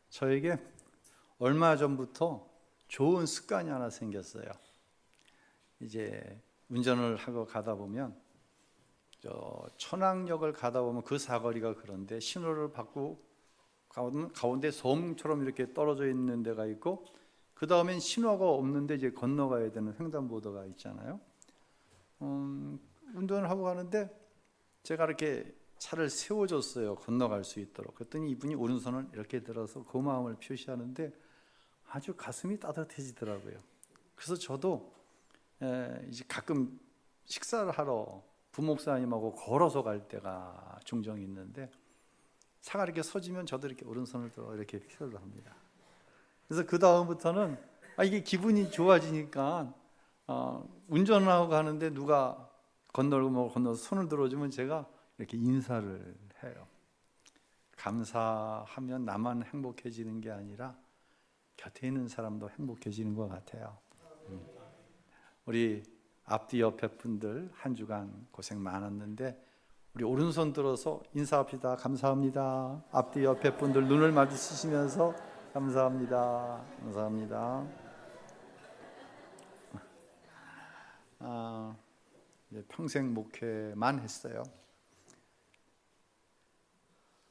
저에게 얼마 전부터 좋은 습관이 하나 생겼어요. 이제 운전을 하고 가다 보면 천왕역을 가다 보면 그 사거리가 그런데 신호를 받고 가운데 섬처럼 이렇게 떨어져 있는 데가 있고, 그 다음엔 신호가 없는데 이제 건너가야 되는 횡단보도가 있잖아요. 운전을 하고 가는데 제가 이렇게 차를 세워줬어요. 건너갈 수 있도록. 그랬더니 이분이 오른손을 이렇게 들어서 고마움을 표시하는데 아주 가슴이 따뜻해지더라고요. 그래서 저도 이제 가끔 식사를 하러 부목사님하고 걸어서 갈 때가 종종 있는데, 차가 이렇게 서지면 저도 이렇게 오른손을 들어 이렇게 표시를 합니다. 그래서 그 다음부터는 이게 기분이 좋아지니까 운전하고 가는데 누가 건너서 손을 들어주면 제가 이렇게 인사를 해요. 감사하면 나만 행복해지는 게 아니라 곁에 있는 사람도 행복해지는 것 같아요. 우리 앞뒤 옆에 분들 한 주간 고생 많았는데 우리 오른손 들어서 인사합시다. 감사합니다. 앞뒤 옆에 분들 눈을 마주치시면서 감사합니다. 감사합니다. 평생 목회만 했어요.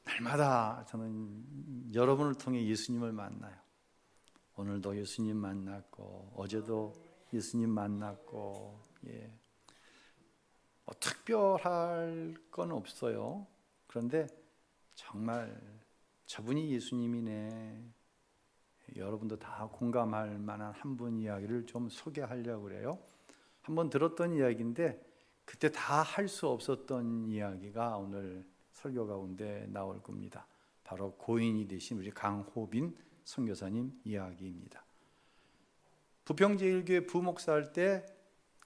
날마다 저는 여러분을 통해 예수님을 만나요. 오늘도 예수님 만났고 어제도 예수님 만났고, 특별할 건 없어요. 그런데 정말 저분이 예수님이네, 여러분도 다 공감할 만한 한 분 이야기를 좀 소개하려고 그래요. 한번 들었던 이야기인데 그때 다 할 수 없었던 이야기가 오늘 설교 가운데 나올 겁니다. 바로 고인이 되신 우리 강호빈 선교사님 이야기입니다. 부평제일교회 부목사할 때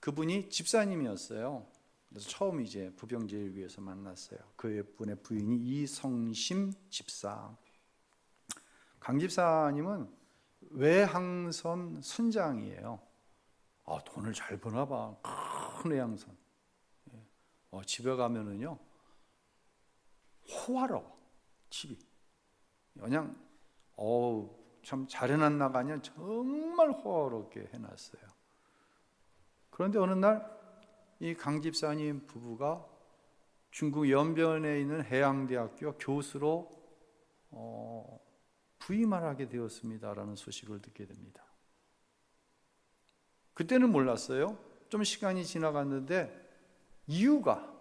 그분이 집사님이었어요. 그래서 처음 이제 부평제일교회에서 만났어요. 그분의 부인이 이성심 집사. 강 집사님은 외항선 선장이에요. 돈을 잘 버나 봐. 큰 외항선. 집에 가면은요, 호화로워. 집이 그냥 참 잘 해놨나가 아니라 정말 호화롭게 해놨어요. 그런데 어느 날 이 강 집사님 부부가 중국 연변에 있는 해양대학교 교수로 부임을 하게 되었습니다라는 소식을 듣게 됩니다. 그때는 몰랐어요. 좀 시간이 지나갔는데 이유가,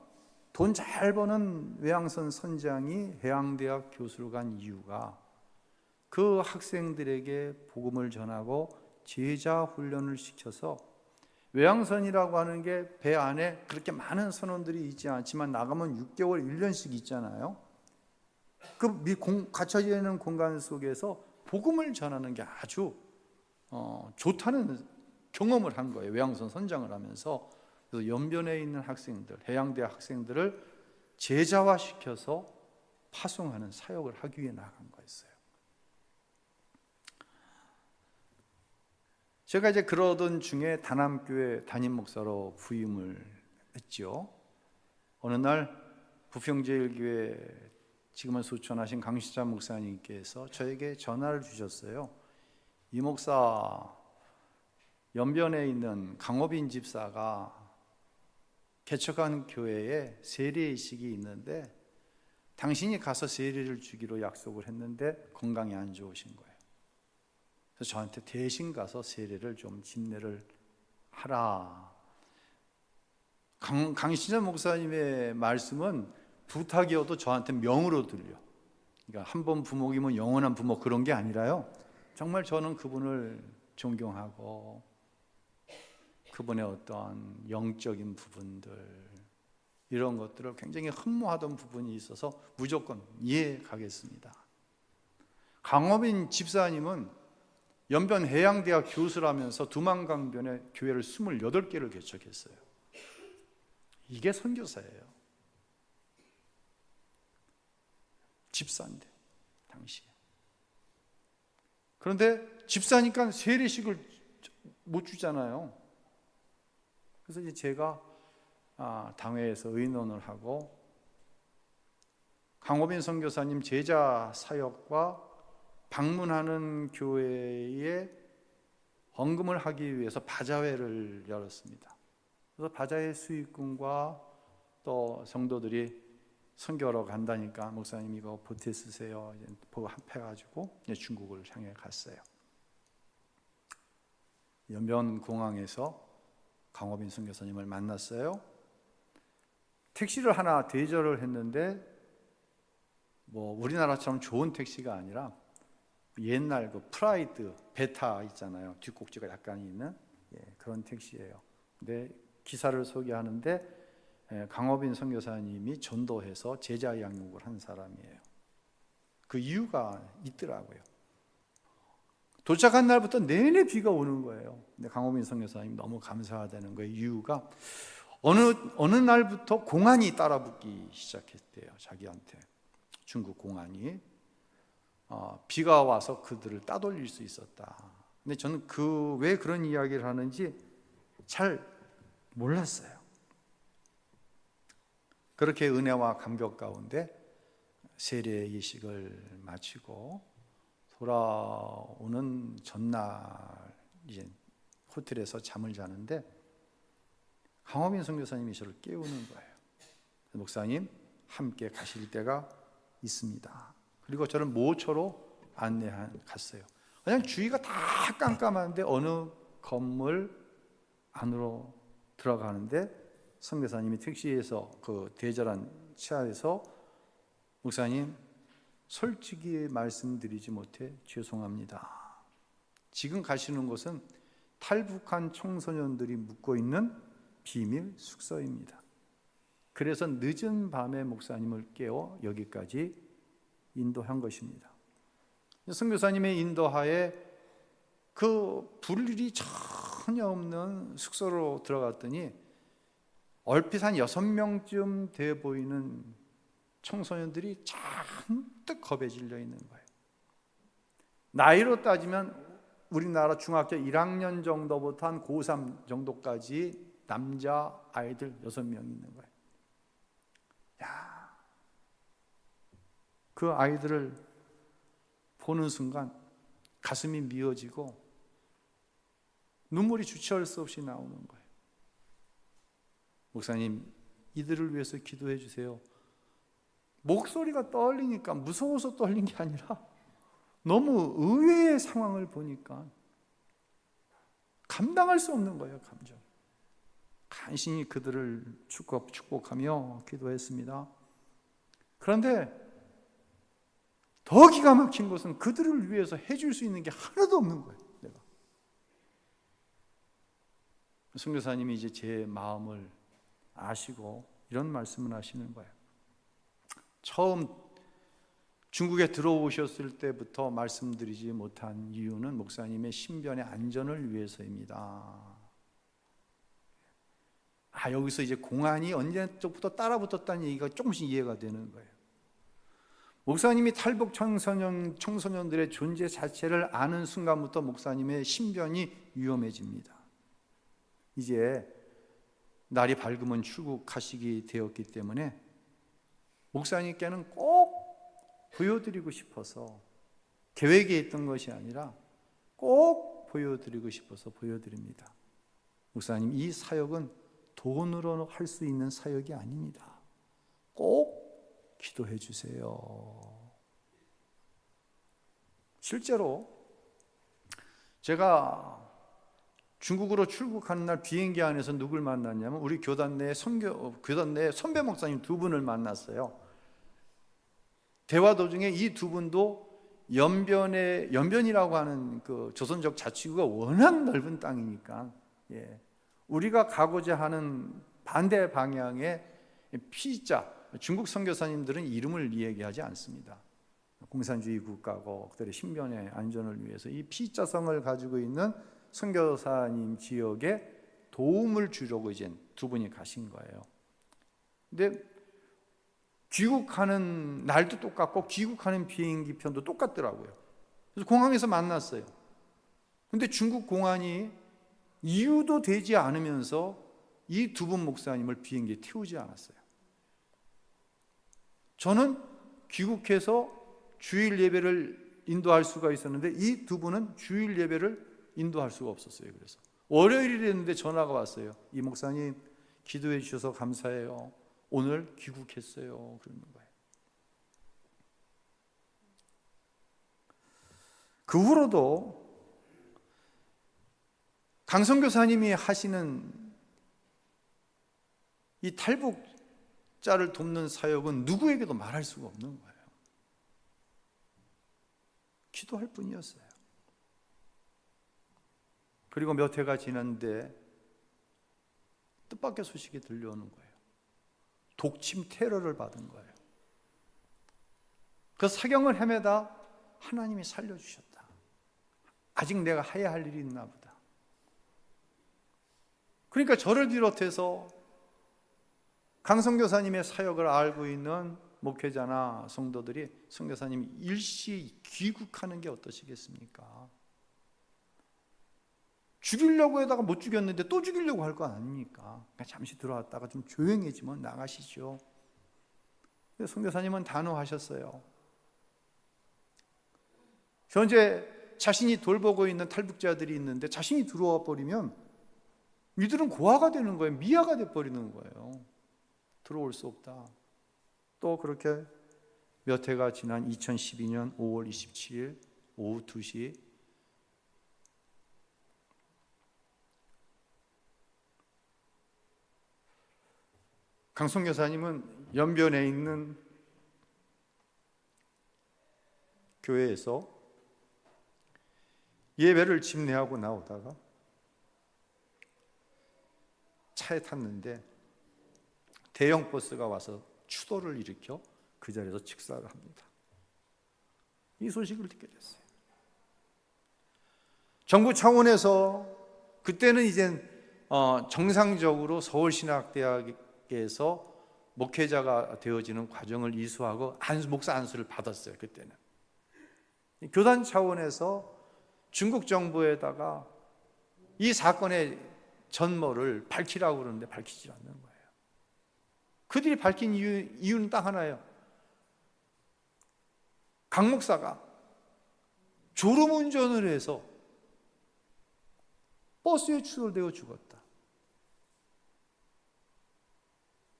돈 잘 버는 외항선 선장이 해양대학 교수로 간 이유가 그 학생들에게 복음을 전하고 제자 훈련을 시켜서, 외항선이라고 하는 게 배 안에 그렇게 많은 선원들이 있지 않지만 나가면 6개월, 1년씩 있잖아요. 그 갇혀져 있는 공간 속에서 복음을 전하는 게 아주 좋다는 경험을 한 거예요. 외항선 선장을 하면서. 그래서 연변에 있는 학생들, 해양대학 학생들을 제자화시켜서 파송하는 사역을 하기 위해 나간 거였어요. 제가 이제 그러던 중에 다남교회 담임 목사로 부임을 했죠. 어느 날 부평제일교회 지금은 수천하신 강시자 목사님께서 저에게 전화를 주셨어요. 이 목사, 연변에 있는 강호빈 집사가 개척한 교회에 세례의식이 있는데 당신이 가서 세례를 주기로 약속을 했는데 건강이 안 좋으신 거예요. 그래서 저한테 대신 가서 세례를 좀 집례를 하라. 강신자 목사님의 말씀은 부탁이어도 저한테 명으로 들려. 그러니까 한 번 부목이면 영원한 부목, 그런 게 아니라요, 정말 저는 그분을 존경하고 그분의 어떠한 영적인 부분들, 이런 것들을 굉장히 흠모하던 부분이 있어서 무조건 가겠습니다. 강호빈 집사님은 연변 해양대학 교수라면서 두만강변에 교회를 28개를 개척했어요. 이게 선교사예요. 집사인데 당시에. 그런데 집사니까 세례식을 못 주잖아요. 그래서 이제 제가 당회에서 의논을 하고 강호빈 선교사님 제자 사역과 방문하는 교회에 헌금을 하기 위해서 바자회를 열었습니다. 그래서 바자회 수익금과 또 성도들이 선교하러 간다니까 목사님 이거 보태 쓰세요. 보고 합해가지고 중국을 향해 갔어요. 연변공항에서 강호빈 선교사님을 만났어요. 택시를 하나 대절을 했는데 우리나라처럼 좋은 택시가 아니라 옛날 그 프라이드 베타 있잖아요. 뒷꼭지가 약간 있는 그런 택시예요. 근데 기사를 소개하는데 강호빈 선교사님이 전도해서 제자 양육을 한 사람이에요. 그 이유가 있더라고요. 도착한 날부터 내내 비가 오는 거예요. 근데 강호빈 선교사님이 너무 감사하다는 거예요. 이유가 어느 날부터 공안이 따라붙기 시작했대요. 자기한테 중국 공안이 비가 와서 그들을 따돌릴 수 있었다. 근데 저는 왜 그런 이야기를 하는지 잘 몰랐어요. 그렇게 은혜와 감격 가운데 세례 예식을 마치고 돌아오는 전날 이제 호텔에서 잠을 자는데 강호빈 선교사님이 저를 깨우는 거예요. 목사님 함께 가실 때가 있습니다. 그리고 저를 모처로 갔어요. 그냥 주위가 다 깜깜한데 어느 건물 안으로 들어가는데 선교사님이 택시에서 그 대절한 차에서 목사님 솔직히 말씀드리지 못해 죄송합니다. 지금 가시는 곳은 탈북한 청소년들이 묵고 있는 비밀 숙소입니다. 그래서 늦은 밤에 목사님을 깨워 여기까지 인도한 것입니다. 선교사님의 인도하에 그 불일이 전혀 없는 숙소로 들어갔더니 얼핏 한 6명쯤 돼 보이는 청소년들이 잔뜩 겁에 질려 있는 거예요. 나이로 따지면 우리나라 중학교 1학년 정도부터 한 고3 정도까지 남자 아이들 6명 있는 거예요. 그 아이들을 보는 순간 가슴이 미어지고 눈물이 주체할 수 없이 나오는 거예요. 목사님, 이들을 위해서 기도해 주세요. 목소리가 떨리니까 무서워서 떨린 게 아니라 너무 의외의 상황을 보니까 감당할 수 없는 거예요, 감정. 간신히 그들을 축복하며 기도했습니다. 그런데 더 기가 막힌 것은 그들을 위해서 해줄 수 있는 게 하나도 없는 거예요. 내가. 선교사님이 이제 제 마음을 아시고 이런 말씀을 하시는 거예요. 처음 중국에 들어오셨을 때부터 말씀드리지 못한 이유는 목사님의 신변의 안전을 위해서입니다. 여기서 이제 공안이 언제부터 따라붙었다는 얘기가 조금씩 이해가 되는 거예요. 목사님이 탈북 청소년들의 존재 자체를 아는 순간부터 목사님의 신변이 위험해집니다. 이제 날이 밝으면 출국하시게 되었기 때문에 목사님께는 꼭 보여드리고 싶어서 계획에 있던 것이 아니라 꼭 보여드리고 싶어서 보여드립니다. 목사님, 이 사역은 돈으로 할 수 있는 사역이 아닙니다. 꼭 기도해 주세요. 실제로 제가 중국으로 출국하는 날 비행기 안에서 누굴 만났냐면 우리 교단 내 선배 목사님 2분을 만났어요. 대화 도중에 이 2분도 연변이라고 하는 그 조선족 자치구가 워낙 넓은 땅이니까 우리가 가고자 하는 반대 방향의 P자, 중국 선교사님들은 이름을 이야기하지 않습니다. 공산주의 국가고 그들의 신변의 안전을 위해서 이 P자성을 가지고 있는 선교사님 지역에 도움을 주려고 이제 2분이 가신 거예요. 근데 귀국하는 날도 똑같고 귀국하는 비행기 편도 똑같더라고요. 그래서 공항에서 만났어요. 근데 중국 공안이 이유도 되지 않으면서 이 2분 목사님을 비행기에 태우지 않았어요. 저는 귀국해서 주일 예배를 인도할 수가 있었는데 이 두 분은 주일 예배를 인도할 수가 없었어요. 그래서 월요일이랬는데 전화가 왔어요. 이 목사님 기도해 주셔서 감사해요. 오늘 귀국했어요. 그러는 거예요. 그 후로도 강선교사님이 하시는 이 탈북자를 돕는 사역은 누구에게도 말할 수가 없는 거예요. 기도할 뿐이었어요. 그리고 몇 해가 지났는데 뜻밖의 소식이 들려오는 거예요. 독침 테러를 받은 거예요. 그 사경을 헤매다 하나님이 살려주셨다. 아직 내가 해야 할 일이 있나 보다. 그러니까 저를 비롯해서 강선교사님의 사역을 알고 있는 목회자나 성도들이 선교사님이 일시 귀국하는 게 어떠시겠습니까? 죽이려고 하다가 못 죽였는데 또 죽이려고 할 거 아닙니까? 그러니까 잠시 들어왔다가 좀 조용해지면 나가시죠. 선교사님은 단호하셨어요. 현재 자신이 돌보고 있는 탈북자들이 있는데 자신이 들어와 버리면 이들은 고아가 되는 거예요. 미아가 돼버리는 거예요. 들어올 수 없다. 또 그렇게 몇 해가 지난 2012년 5월 27일 오후 2시 강성교사님은 연변에 있는 교회에서 예배를 집례하고 나오다가 차에 탔는데 대형 버스가 와서 추돌을 일으켜 그 자리에서 직사를 합니다. 이 소식을 듣게 됐어요. 정부 차원에서 그때는 이제 정상적으로 서울신학대학에서 목회자가 되어지는 과정을 이수하고 목사 안수를 받았어요. 그때는 교단 차원에서 중국 정부에다가 이 사건의 전모를 밝히라고 그러는데 밝히지 않는 거예요. 그들이 밝힌 이유는 딱 하나예요. 강 목사가 졸음운전을 해서 버스에 추돌되어 죽었다.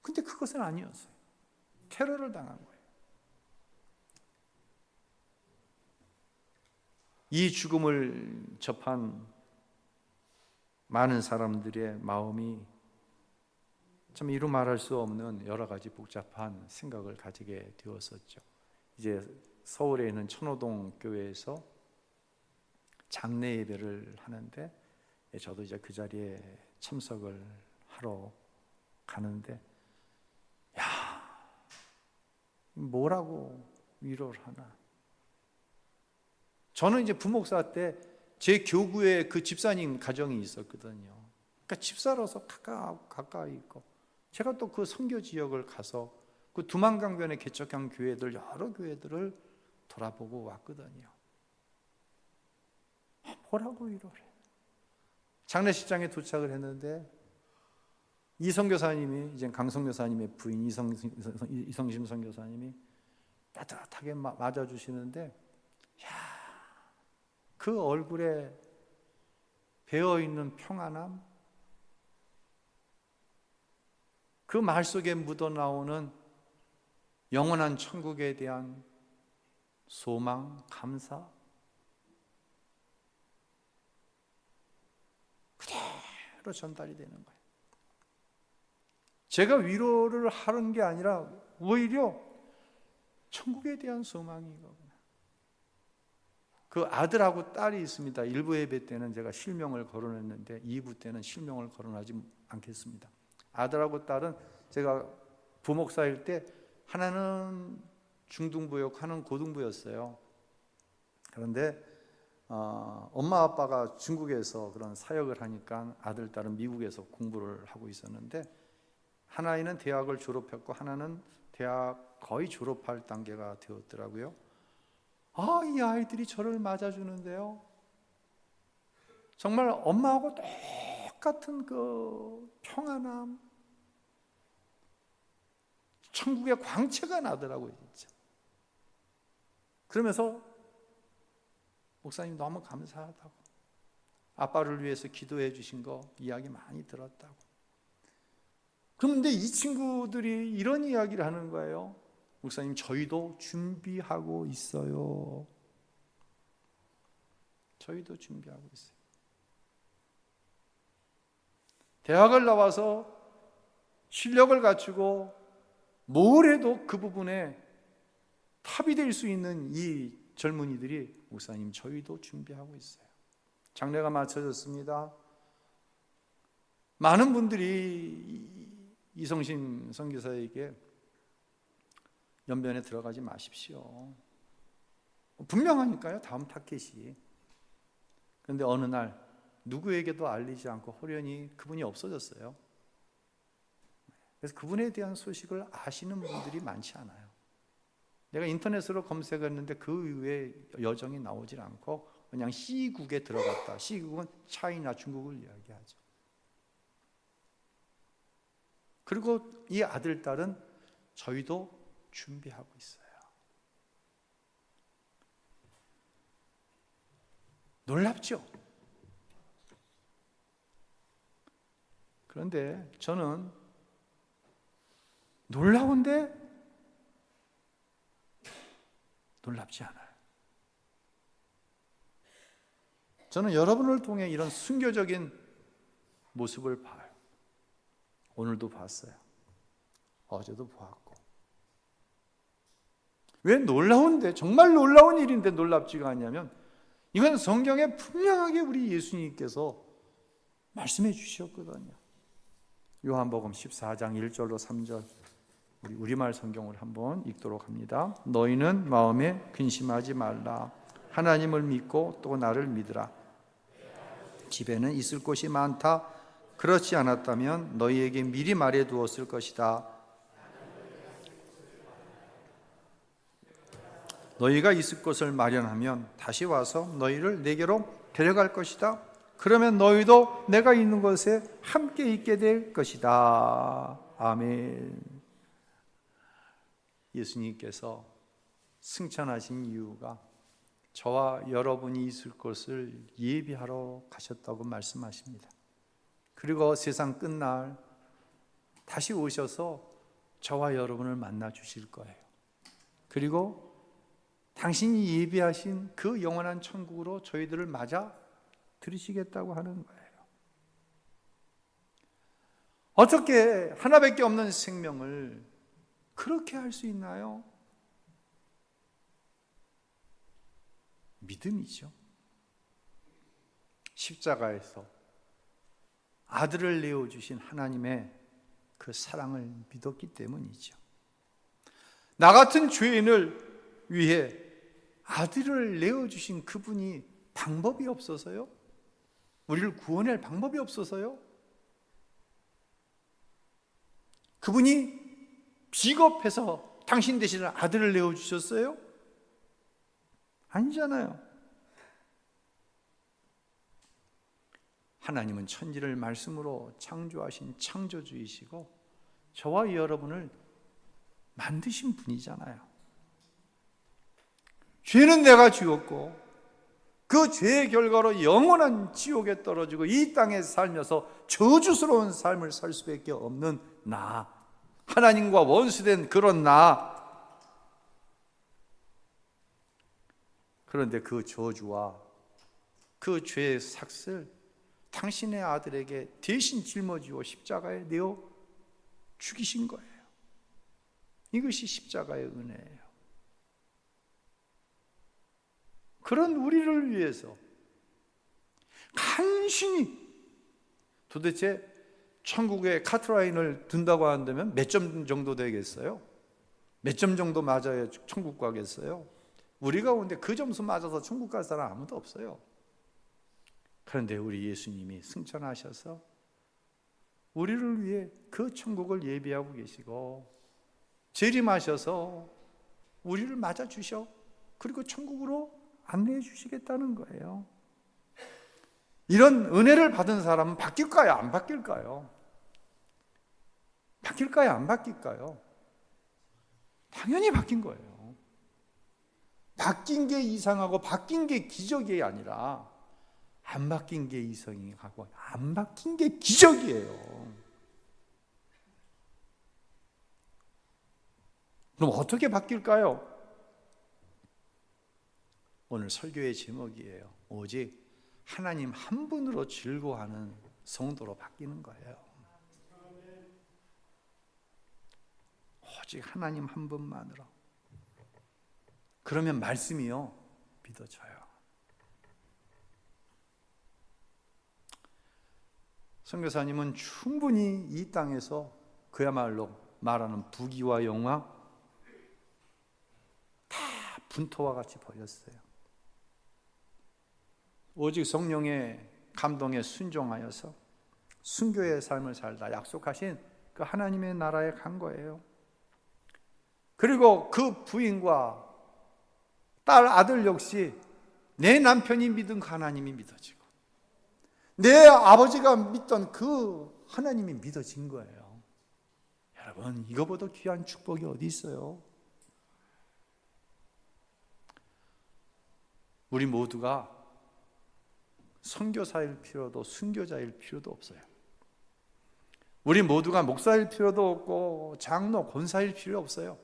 근데 그것은 아니었어요. 테러를 당한 거예요. 이 죽음을 접한 많은 사람들의 마음이 참 이루 말할 수 없는 여러 가지 복잡한 생각을 가지게 되었었죠. 이제 서울에 있는 천호동 교회에서 장례 예배를 하는데 저도 이제 그 자리에 참석을 하러 가는데 뭐라고 위로를 하나. 저는 이제 부목사 때 제 교구에 그 집사님 가정이 있었거든요. 그러니까 집사로서 가까이 있고 제가 또 그 선교 지역을 가서 그 두만강변에 개척한 교회들 여러 교회들을 돌아보고 왔거든요. 뭐라고 위로를 해. 장례식장에 도착을 했는데 이성교사님이 이제 강성교사님의 부인 이성심 선교사님이 따뜻하게 맞아주시는데 그 얼굴에 배어있는 평안함, 그 말 속에 묻어나오는 영원한 천국에 대한 소망, 감사, 그대로 전달이 되는 거예요. 제가 위로를 하는 게 아니라 오히려 천국에 대한 소망이거든요. 그 아들하고 딸이 있습니다. 1부 예배 때는 제가 실명을 거론했는데 2부 때는 실명을 거론하지 않겠습니다. 아들하고 딸은 제가 부목사일 때 하나는 중등부였고 하나는 고등부였어요. 그런데 엄마 아빠가 중국에서 그런 사역을 하니까 아들 딸은 미국에서 공부를 하고 있었는데 한 아이는 대학을 졸업했고 하나는 대학 거의 졸업할 단계가 되었더라고요. 이 아이들이 저를 맞아주는데요. 정말 엄마하고 똑같은 그 평안함, 천국의 광채가 나더라고요, 진짜. 그러면서 목사님 너무 감사하다고, 아빠를 위해서 기도해 주신 거 이야기 많이 들었다고. 그런데 이 친구들이 이런 이야기를 하는 거예요. 목사님, 저희도 준비하고 있어요. 저희도 준비하고 있어요. 대학을 나와서 실력을 갖추고 뭘 해도 그 부분에 탑이 될 수 있는 이 젊은이들이 목사님, 저희도 준비하고 있어요. 장례가 마쳐졌습니다. 많은 분들이 이성신 선교사에게 연변에 들어가지 마십시오. 분명하니까요, 다음 타켓이. 그런데 어느 날 누구에게도 알리지 않고 호련히 그분이 없어졌어요. 그래서 그분에 대한 소식을 아시는 분들이 많지 않아요. 내가 인터넷으로 검색했는데 그 이후에 여정이 나오질 않고 그냥 C국에 들어갔다. C국은 차이나 중국을 이야기하죠. 그리고 이 아들, 딸은 저희도 준비하고 있어요. 놀랍죠? 그런데 저는 놀라운데 놀랍지 않아요. 저는 여러분을 통해 이런 순교적인 모습을 봐요. 오늘도 봤어요. 어제도 보았고. 왜 놀라운데, 정말 놀라운 일인데 놀랍지가 않냐면, 이건 성경에 분명하게 우리 예수님께서 말씀해 주셨거든요. 요한복음 14장 1절로 3절, 우리 우리말 성경을 한번 읽도록 합니다. 너희는 마음에 근심하지 말라. 하나님을 믿고 또 나를 믿으라. 집에는 있을 곳이 많다. 그렇지 않았다면 너희에게 미리 말해 두었을 것이다. 너희가 있을 곳을 마련하면 다시 와서 너희를 내게로 데려갈 것이다. 그러면 너희도 내가 있는 곳에 함께 있게 될 것이다. 아멘. 예수님께서 승천하신 이유가 저와 여러분이 있을 곳을 예비하러 가셨다고 말씀하십니다. 그리고 세상 끝날 다시 오셔서 저와 여러분을 만나 주실 거예요. 그리고 당신이 예비하신 그 영원한 천국으로 저희들을 맞아 들이시겠다고 하는 거예요. 어떻게 하나밖에 없는 생명을 그렇게 할 수 있나요? 믿음이죠. 십자가에서 아들을 내어주신 하나님의 그 사랑을 믿었기 때문이죠. 나 같은 죄인을 위해 아들을 내어주신 그분이 방법이 없어서요? 우리를 구원할 방법이 없어서요? 그분이 비겁해서 당신 대신에 아들을 내어주셨어요? 아니잖아요. 하나님은 천지를 말씀으로 창조하신 창조주이시고 저와 여러분을 만드신 분이잖아요. 죄는 내가 지었고 그 죄의 결과로 영원한 지옥에 떨어지고 이 땅에 살면서 저주스러운 삶을 살 수밖에 없는 나, 하나님과 원수된 그런 나. 그런데 그 저주와 그 죄의 삭을 당신의 아들에게 대신 짊어지고 십자가에 내어 죽이신 거예요. 이것이 십자가의 은혜예요. 그런 우리를 위해서 간신히, 도대체 천국에 카트라인을 둔다고 한다면 몇 점 정도 되겠어요? 몇 점 정도 맞아야 천국 가겠어요? 우리 가운데 그 점수 맞아서 천국 갈 사람 아무도 없어요. 그런데 우리 예수님이 승천하셔서 우리를 위해 그 천국을 예비하고 계시고 재림하셔서 우리를 맞아주셔, 그리고 천국으로 안내해 주시겠다는 거예요. 이런 은혜를 받은 사람은 바뀔까요? 안 바뀔까요? 바뀔까요? 안 바뀔까요? 당연히 바뀐 거예요. 바뀐 게 이상하고 바뀐 게 기적이 아니라 안 바뀐 게 이상하고 안 바뀐 게 기적이에요. 그럼 어떻게 바뀔까요? 오늘 설교의 제목이에요. 오직 하나님 한 분으로 즐거워하는 성도로 바뀌는 거예요. 오직 하나님 한 분만으로. 그러면 말씀이요 믿어져요. 선교사님은 충분히 이 땅에서 그야말로 말하는 부귀와 영광 다 분토와 같이 버렸어요. 오직 성령의 감동에 순종하여서 순교의 삶을 살다 약속하신 그 하나님의 나라에 간 거예요. 그리고 그 부인과 딸, 아들 역시 내 남편이 믿은 그 하나님이 믿어지고 내 아버지가 믿던 그 하나님이 믿어진 거예요. 여러분, 이거보다 귀한 축복이 어디 있어요? 우리 모두가 선교사일 필요도 순교자일 필요도 없어요. 우리 모두가 목사일 필요도 없고 장로, 권사일 필요 없어요.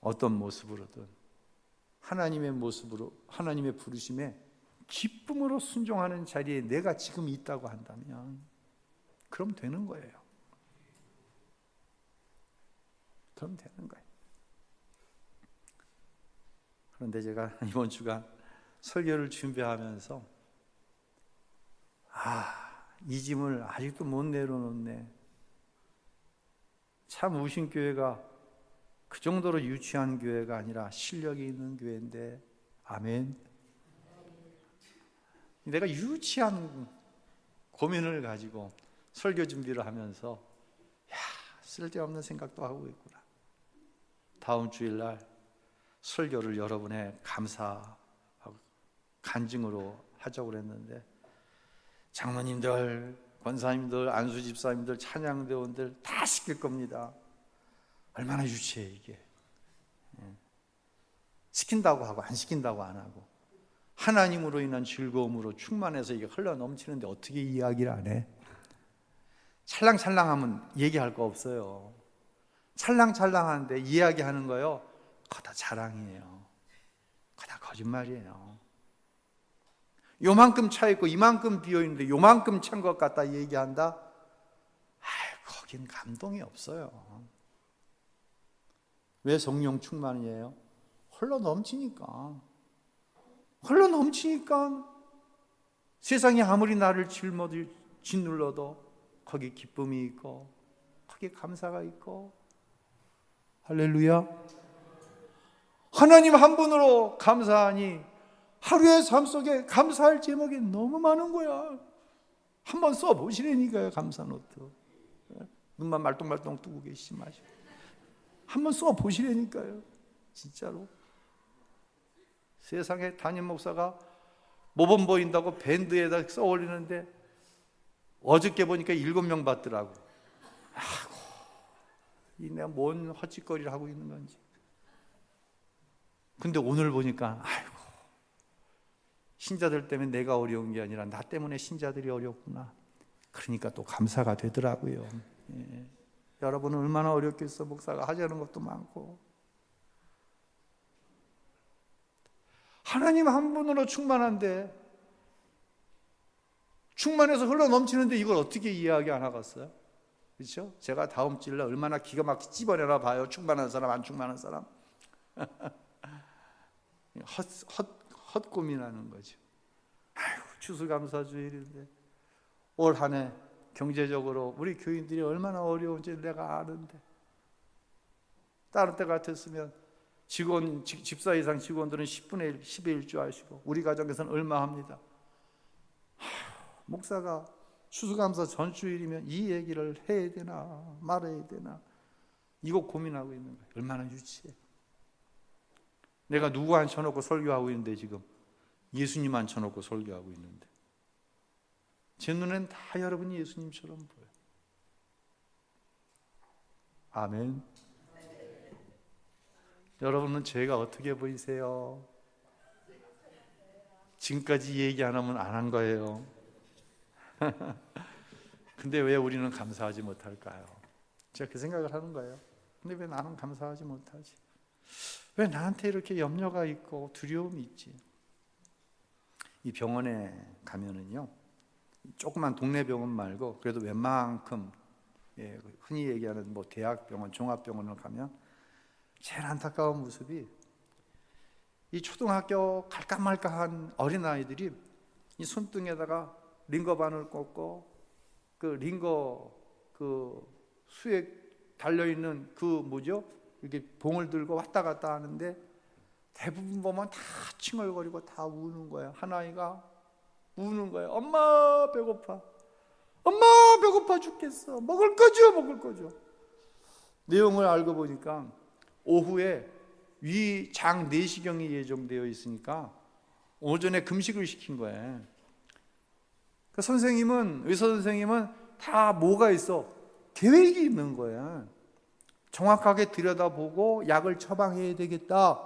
어떤 모습으로든 하나님의 모습으로, 하나님의 부르심에 기쁨으로 순종하는 자리에 내가 지금 있다고 한다면 그럼 되는 거예요. 그럼 되는 거예요. 그런데 제가 이번 주간 설교를 준비하면서 이 짐을 아직도 못 내려놓네. 참 우신교회가 그 정도로 유치한 교회가 아니라 실력이 있는 교회인데, 아멘. 내가 유치한 고민을 가지고 설교 준비를 하면서 쓸데없는 생각도 하고 있구나. 다음 주일날 설교를 여러분의 감사하고 간증으로 하자고 그랬는데 장로님들, 권사님들, 안수 집사님들, 찬양대원들 다 시킬 겁니다. 얼마나 유치해 이게. 시킨다고 하고 안 시킨다고 안 하고 하나님으로 인한 즐거움으로 충만해서 이게 흘러 넘치는데 어떻게 이야기를 안 해? 찰랑찰랑하면 얘기할 거 없어요. 찰랑찰랑한데 이야기하는 거요, 그거 다 자랑이에요. 그거 다 거짓말이에요. 요만큼 차 있고 이만큼 비어 있는데 요만큼 찬 것 같다 얘기한다? 거긴 감동이 없어요. 왜 성령 충만이에요? 흘러 넘치니까. 흘러 넘치니까 세상이 아무리 나를 짓눌러도 거기 기쁨이 있고 거기 감사가 있고. 할렐루야. 하나님 한 분으로 감사하니 하루의 삶 속에 감사할 제목이 너무 많은 거야. 한번 써보시라니까요. 감사 노트. 눈만 말똥말똥 뜨고 계시지 마시고 한번 써보시라니까요. 진짜로. 세상에 담임 목사가 모범 보인다고 밴드에다 써올리는데 어저께 보니까 7명 받더라고. 내가 뭔 헛짓거리를 하고 있는 건지. 근데 오늘 보니까 신자들 때문에 내가 어려운 게 아니라 나 때문에 신자들이 어렵구나. 그러니까 또 감사가 되더라고요. 여러분은 얼마나 어렵겠어. 목사가 하자는 것도 많고. 하나님 한 분으로 충만한데, 충만해서 흘러 넘치는데 이걸 어떻게 이해하게 안 하겠어요? 그렇죠? 제가 다음 주일날 얼마나 기가 막히게 찝어내나 봐요. 충만한 사람, 안 충만한 사람. 헛 고민하는 거죠. 추수감사주일인데 올 한 해 경제적으로 우리 교인들이 얼마나 어려운지 내가 아는데, 다른 때 같았으면 집사 이상 직원들은 10분의 1, 10의 1주 하시고 우리 가정에서는 얼마 합니다. 목사가 추수감사 전주일이면 이 얘기를 해야 되나 말아야 되나 이거 고민하고 있는 거예요. 얼마나 유치해. 내가 누구 앉혀놓고 설교하고 있는데 지금 예수님 앉혀놓고 설교하고 있는데 제 눈엔 다 여러분이 예수님처럼 보여요. 아멘. 여러분은 죄가 어떻게 보이세요? 지금까지 얘기 안 하면 안 한 거예요. 근데 왜 우리는 감사하지 못할까요? 제가 그 생각을 하는 거예요. 근데 왜 나는 감사하지 못하지? 왜 나한테 이렇게 염려가 있고 두려움이 있지? 이 병원에 가면은요, 조그만 동네 병원 말고 그래도 웬만큼 흔히 얘기하는 뭐 대학병원, 종합병원을 가면 제일 안타까운 모습이 이 초등학교 갈까 말까한 어린아이들이 이 손등에다가 링거바늘 꽂고 그 링거 그 수에 달려있는 그 뭐죠? 이렇게 봉을 들고 왔다 갔다 하는데 대부분 보면 다 칭얼거리고 다 우는 거예요. 한 아이가 우는 거예요. 엄마 배고파. 엄마 배고파 죽겠어. 먹을 거죠, 먹을 거죠. 내용을 알고 보니까 오후에 위장 내시경이 예정되어 있으니까 오전에 금식을 시킨 거예요. 그 선생님은, 의사 선생님은 다 뭐가 있어? 계획이 있는 거야. 정확하게 들여다보고 약을 처방해야 되겠다.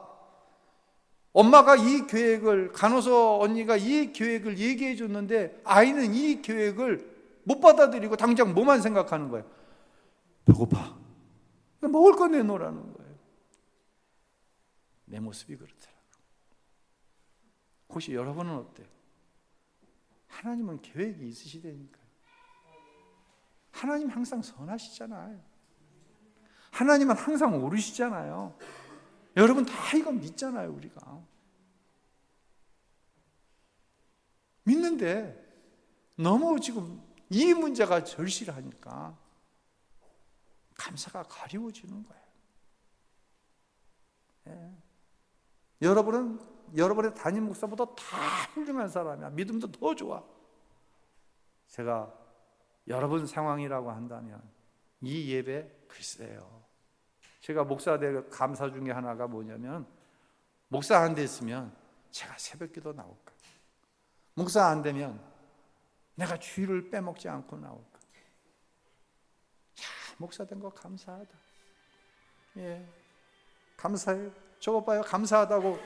엄마가 이 계획을, 간호사 언니가 이 계획을 얘기해 줬는데 아이는 이 계획을 못 받아들이고 당장 뭐만 생각하는 거예요? 배고파. 먹을 거 내놓으라는 거예요. 내 모습이 그렇더라고요. 혹시 여러분은 어때요? 하나님은 계획이 있으시다니까요. 하나님 항상 선하시잖아요. 하나님은 항상 옳으시잖아요. 여러분 다 이거 믿잖아요. 우리가 믿는데 너무 지금 이 문제가 절실하니까 감사가 가리워지는 거예요. 예. 여러분은 여러분의 담임 목사보다 다 훌륭한 사람이야. 믿음도 더 좋아. 제가 여러분 상황이라고 한다면 이 예배 글쎄요. 제가 목사 될 감사 중에 하나가 뭐냐면 목사 안 됐으면 제가 새벽기도 나올까? 목사 안 되면 내가 주일을 빼먹지 않고 나올까? 야, 목사 된 거 감사하다. 예, 감사해요. 저거 봐요. 감사하다고.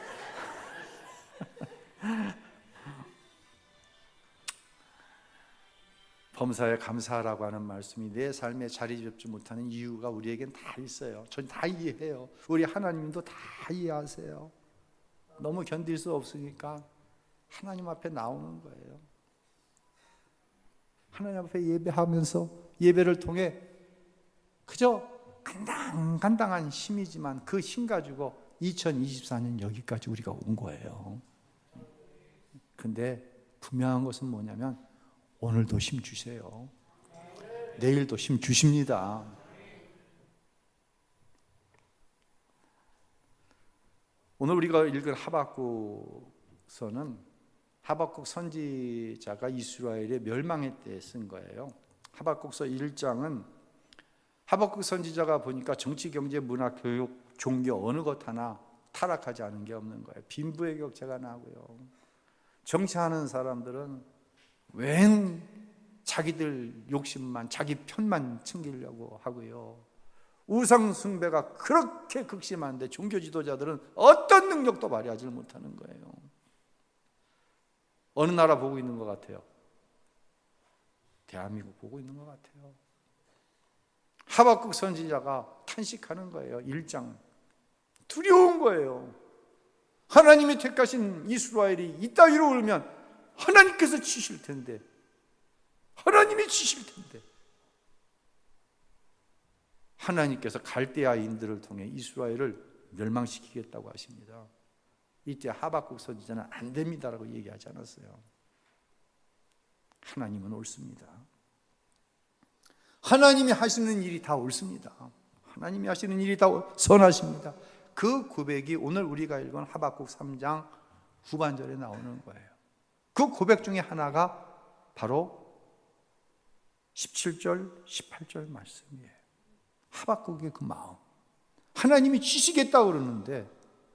범사에 감사하라고 하는 말씀이 내 삶에 자리 잡지 못하는 이유가 우리에겐 다 있어요. 전 다 이해해요. 우리 하나님도 다 이해하세요. 너무 견딜 수 없으니까 하나님 앞에 나오는 거예요. 하나님 앞에 예배하면서 예배를 통해 그저 간당간당한 힘이지만 그 힘 가지고 2024년 여기까지 우리가 온 거예요. 근데 분명한 것은 뭐냐면 오늘도 힘 주세요. 내일도 힘 주십니다. 오늘 우리가 읽은 하박국서는 하박국 선지자가 이스라엘의 멸망의 때에 쓴 거예요. 하박국서 1장은 하박국 선지자가 보니까 정치, 경제, 문화, 교육, 종교 어느 것 하나 타락하지 않은 게 없는 거예요. 빈부의 격차가 나고요. 정치하는 사람들은 웬 자기들 욕심만, 자기 편만 챙기려고 하고요. 우상 숭배가 그렇게 극심한데 종교 지도자들은 어떤 능력도 발휘하지 못하는 거예요. 어느 나라 보고 있는 것 같아요? 대한민국 보고 있는 것 같아요. 하박국 선지자가 탄식하는 거예요. 1장. 두려운 거예요. 하나님이 택하신 이스라엘이 이따위로 울면 하나님께서 치실 텐데, 하나님이 치실 텐데, 하나님께서 갈대아인들을 통해 이스라엘을 멸망시키겠다고 하십니다. 이때 하박국 선지자는 안 됩니다라고 얘기하지 않았어요. 하나님은 옳습니다. 하나님이 하시는 일이 다 옳습니다. 하나님이 하시는 일이 다 선하십니다. 그 고백이 오늘 우리가 읽은 하박국 3장 후반절에 나오는 거예요. 그 고백 중에 하나가 바로 17절, 18절 말씀이에요. 하박국의 그 마음. 하나님이 치시겠다 그러는데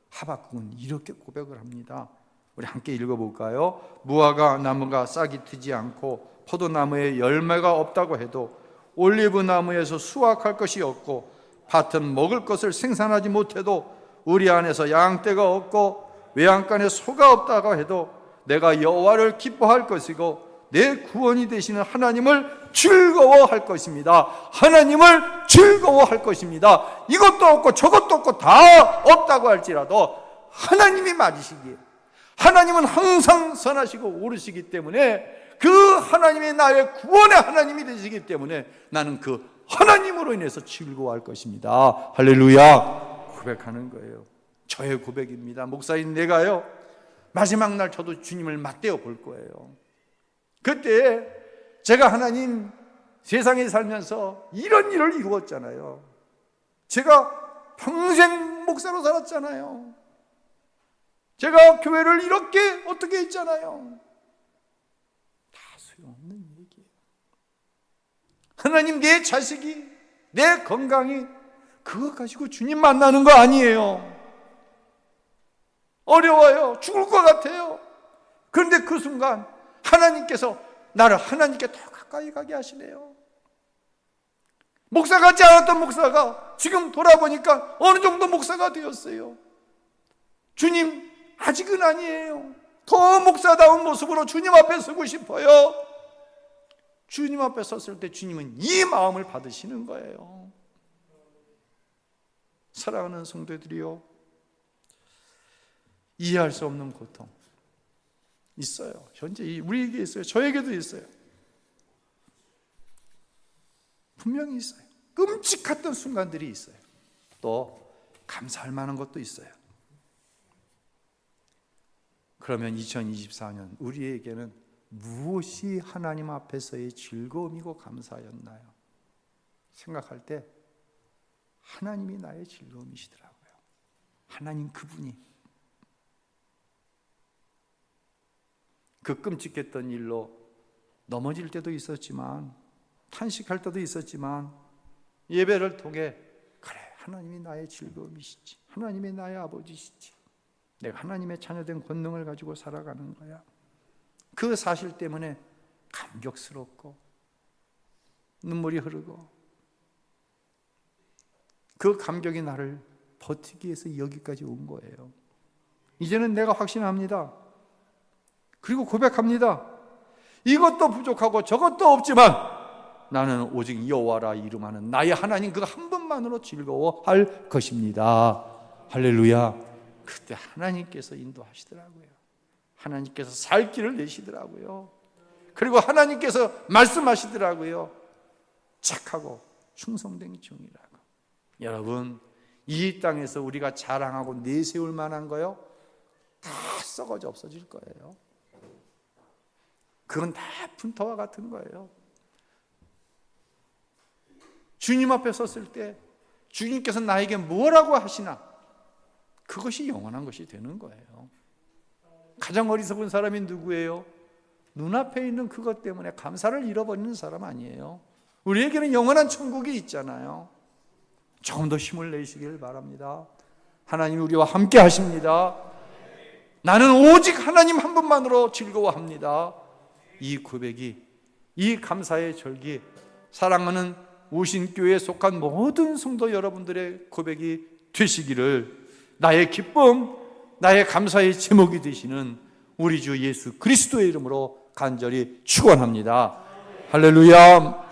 하박국은 이렇게 고백을 합니다. 우리 함께 읽어볼까요? 무화과 나무가 싹이 트지 않고 포도나무에 열매가 없다고 해도 올리브 나무에서 수확할 것이 없고 밭은 먹을 것을 생산하지 못해도 우리 안에서 양떼가 없고 외양간에 소가 없다고 해도 내가 여호와를 기뻐할 것이고 내 구원이 되시는 하나님을 즐거워할 것입니다. 하나님을 즐거워할 것입니다. 이것도 없고 저것도 없고 다 없다고 할지라도 하나님이 맞으시기에, 하나님은 항상 선하시고 옳으시기 때문에 그 하나님이 나의 구원의 하나님이 되시기 때문에 나는 그 하나님으로 인해서 즐거워할 것입니다. 할렐루야. 고백하는 거예요. 저의 고백입니다. 목사인 내가요, 마지막 날 저도 주님을 맞대어 볼 거예요. 그때 제가 하나님, 세상에 살면서 이런 일을 이루었잖아요. 제가 평생 목사로 살았잖아요. 제가 교회를 이렇게 어떻게 했잖아요. 다 소용없는 얘기예요. 하나님, 내 자식이, 내 건강이 그거 가지고 주님 만나는 거 아니에요. 어려워요. 죽을 것 같아요. 그런데 그 순간 하나님께서 나를 하나님께 더 가까이 가게 하시네요. 목사 같지 않았던 목사가 지금 돌아보니까 어느 정도 목사가 되었어요. 주님, 아직은 아니에요. 더 목사다운 모습으로 주님 앞에 서고 싶어요. 주님 앞에 섰을 때 주님은 이 마음을 받으시는 거예요. 사랑하는 성도들이요, 이해할 수 없는 고통 있어요. 현재 우리에게 있어요. 저에게도 있어요. 분명히 있어요. 끔찍했던 순간들이 있어요. 또 감사할 만한 것도 있어요. 그러면 2024년 우리에게는 무엇이 하나님 앞에서의 즐거움이고 감사였나요? 생각할 때 하나님이 나의 즐거움이시더라고요. 하나님 그분이. 그 끔찍했던 일로 넘어질 때도 있었지만, 탄식할 때도 있었지만, 예배를 통해 그래, 하나님이 나의 즐거움이시지, 하나님이 나의 아버지시지, 내가 하나님의 자녀된 권능을 가지고 살아가는 거야. 그 사실 때문에 감격스럽고 눈물이 흐르고, 그 감격이 나를 버티기 위해서 여기까지 온 거예요. 이제는 내가 확신합니다. 그리고 고백합니다. 이것도 부족하고 저것도 없지만 나는 오직 여호와라 이름하는 나의 하나님 그 한 분만으로 즐거워할 것입니다. 할렐루야. 그때 하나님께서 인도하시더라고요. 하나님께서 살 길을 내시더라고요. 그리고 하나님께서 말씀하시더라고요. 착하고 충성된 종이라고. 여러분, 이 땅에서 우리가 자랑하고 내세울 만한 거요, 다 썩어져 없어질 거예요. 그건 다 분터와 같은 거예요. 주님 앞에 섰을 때 주님께서 나에게 뭐라고 하시나, 그것이 영원한 것이 되는 거예요. 가장 어리석은 사람이 누구예요? 눈앞에 있는 그것 때문에 감사를 잃어버리는 사람 아니에요. 우리에게는 영원한 천국이 있잖아요. 조금 더 힘을 내시길 바랍니다. 하나님이 우리와 함께 하십니다. 나는 오직 하나님 한 분만으로 즐거워합니다. 이 고백이, 이 감사의 절기, 사랑하는 우신교회에 속한 모든 성도 여러분들의 고백이 되시기를, 나의 기쁨, 나의 감사의 제목이 되시는 우리 주 예수 그리스도의 이름으로 간절히 축원합니다. 할렐루야.